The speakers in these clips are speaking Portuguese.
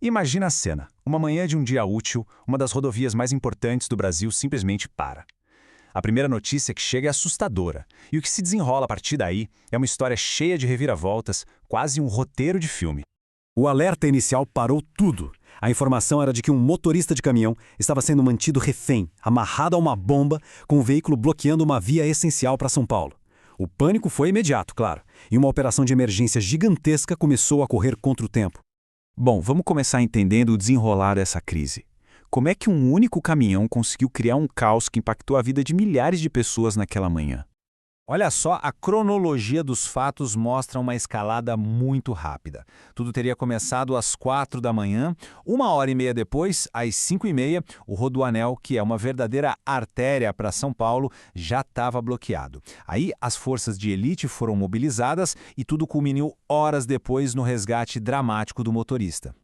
Imagina a cena. Uma manhã de um dia útil, uma das rodovias mais importantes do Brasil simplesmente para. A primeira notícia que chega é assustadora, e o que se desenrola a partir daí é uma história cheia de reviravoltas, quase um roteiro de filme. O alerta inicial parou tudo. A informação era de que um motorista de caminhão estava sendo mantido refém, amarrado a uma bomba, com o veículo bloqueando uma via essencial para São Paulo. O pânico foi imediato, claro, e uma operação de emergência gigantesca começou a correr contra o tempo. Bom, vamos começar entendendo o desenrolar dessa crise. Como é que um único caminhão conseguiu criar um caos que impactou a vida de milhares de pessoas naquela manhã? Olha só, a cronologia dos fatos mostra uma escalada muito rápida. Tudo teria começado às 4 da manhã, 1h30 depois, às 5h30, o Rodoanel, que é uma verdadeira artéria para São Paulo, já estava bloqueado. Aí as forças de elite foram mobilizadas e tudo culminou horas depois no resgate dramático do motorista.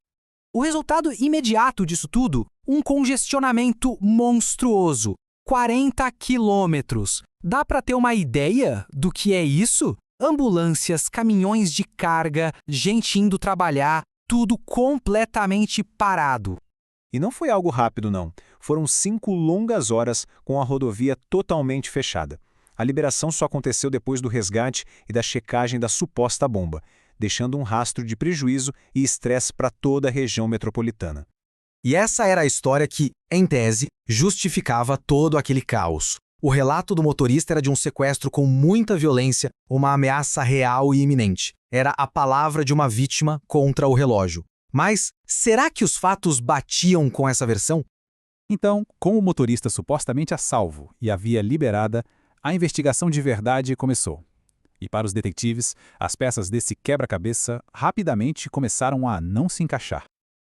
O resultado imediato disso tudo? Um congestionamento monstruoso. 40 quilômetros. Dá para ter uma ideia do que é isso? Ambulâncias, caminhões de carga, gente indo trabalhar, tudo completamente parado. E não foi algo rápido, não. Foram 5 longas horas com a rodovia totalmente fechada. A liberação só aconteceu depois do resgate e da checagem da suposta bomba, deixando um rastro de prejuízo e estresse para toda a região metropolitana. E essa era a história que, em tese, justificava todo aquele caos. O relato do motorista era de um sequestro com muita violência, uma ameaça real e iminente. Era a palavra de uma vítima contra o relógio. Mas será que os fatos batiam com essa versão? Então, com o motorista supostamente a salvo e a via liberada, a investigação de verdade começou. E para os detetives, as peças desse quebra-cabeça rapidamente começaram a não se encaixar.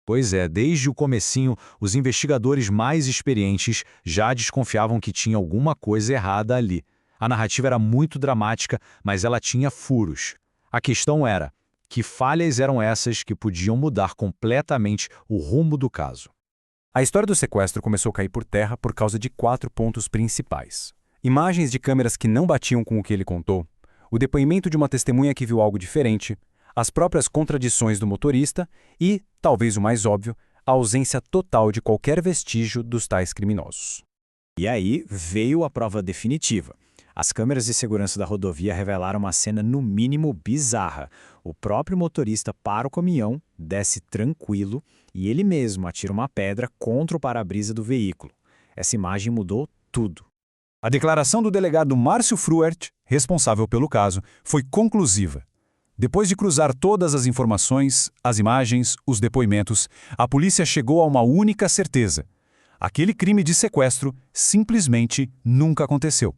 Pois é, desde o comecinho, os investigadores mais experientes já desconfiavam que tinha alguma coisa errada ali. A narrativa era muito dramática, mas ela tinha furos. A questão era, que falhas eram essas que podiam mudar completamente o rumo do caso? A história do sequestro começou a cair por terra por causa de 4 pontos principais. Imagens de câmeras que não batiam com o que ele contou, o depoimento de uma testemunha que viu algo diferente, as próprias contradições do motorista e, talvez o mais óbvio, a ausência total de qualquer vestígio dos tais criminosos. E aí veio a prova definitiva. As câmeras de segurança da rodovia revelaram uma cena no mínimo bizarra. O próprio motorista para o caminhão, desce tranquilo e ele mesmo atira uma pedra contra o para-brisa do veículo. Essa imagem mudou tudo. A declaração do delegado Márcio Fruert, responsável pelo caso, foi conclusiva. Depois de cruzar todas as informações, as imagens, os depoimentos, a polícia chegou a uma única certeza. Aquele crime de sequestro simplesmente nunca aconteceu.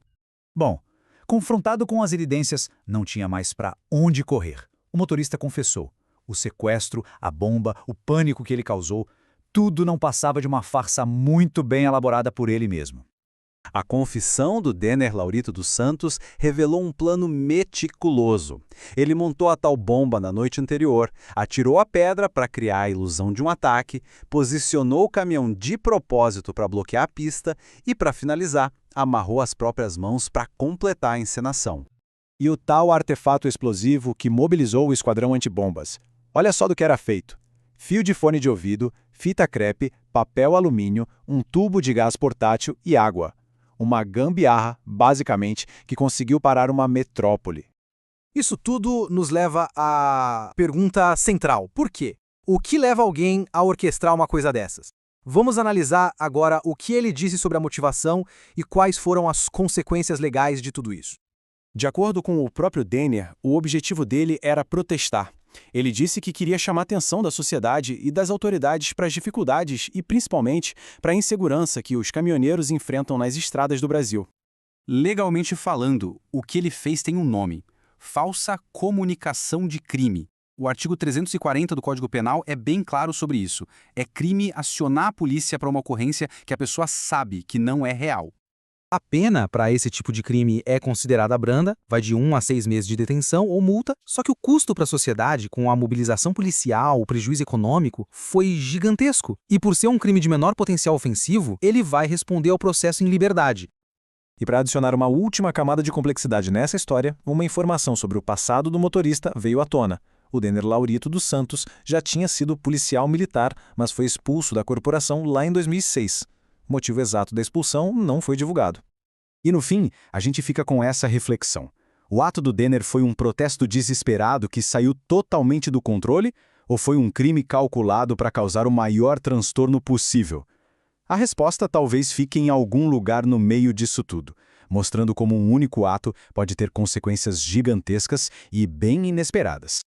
Bom, confrontado com as evidências, não tinha mais para onde correr. O motorista confessou. O sequestro, a bomba, o pânico que ele causou, tudo não passava de uma farsa muito bem elaborada por ele mesmo. A confissão do Denner Laurito dos Santos revelou um plano meticuloso. Ele montou a tal bomba na noite anterior, atirou a pedra para criar a ilusão de um ataque, posicionou o caminhão de propósito para bloquear a pista e, para finalizar, amarrou as próprias mãos para completar a encenação. E o tal artefato explosivo que mobilizou o esquadrão antibombas. Olha só do que era feito. Fio de fone de ouvido, fita crepe, papel alumínio, um tubo de gás portátil e água. Uma gambiarra, basicamente, que conseguiu parar uma metrópole. Isso tudo nos leva à pergunta central. Por quê? O que leva alguém a orquestrar uma coisa dessas? Vamos analisar agora o que ele disse sobre a motivação e quais foram as consequências legais de tudo isso. De acordo com o próprio Denner, o objetivo dele era protestar. Ele disse que queria chamar a atenção da sociedade e das autoridades para as dificuldades e, principalmente, para a insegurança que os caminhoneiros enfrentam nas estradas do Brasil. Legalmente falando, o que ele fez tem um nome: falsa comunicação de crime. O artigo 340 do Código Penal é bem claro sobre isso. É crime acionar a polícia para uma ocorrência que a pessoa sabe que não é real. A pena para esse tipo de crime é considerada branda, vai de 1 a 6 meses de detenção ou multa, só que o custo para a sociedade, com a mobilização policial, o prejuízo econômico, foi gigantesco. E por ser um crime de menor potencial ofensivo, ele vai responder ao processo em liberdade. E para adicionar uma última camada de complexidade nessa história, uma informação sobre o passado do motorista veio à tona. O Denner Laurito dos Santos já tinha sido policial militar, mas foi expulso da corporação lá em 2006. O motivo exato da expulsão não foi divulgado. E no fim, a gente fica com essa reflexão. O ato do Denner foi um protesto desesperado que saiu totalmente do controle ou foi um crime calculado para causar o maior transtorno possível? A resposta talvez fique em algum lugar no meio disso tudo, mostrando como um único ato pode ter consequências gigantescas e bem inesperadas.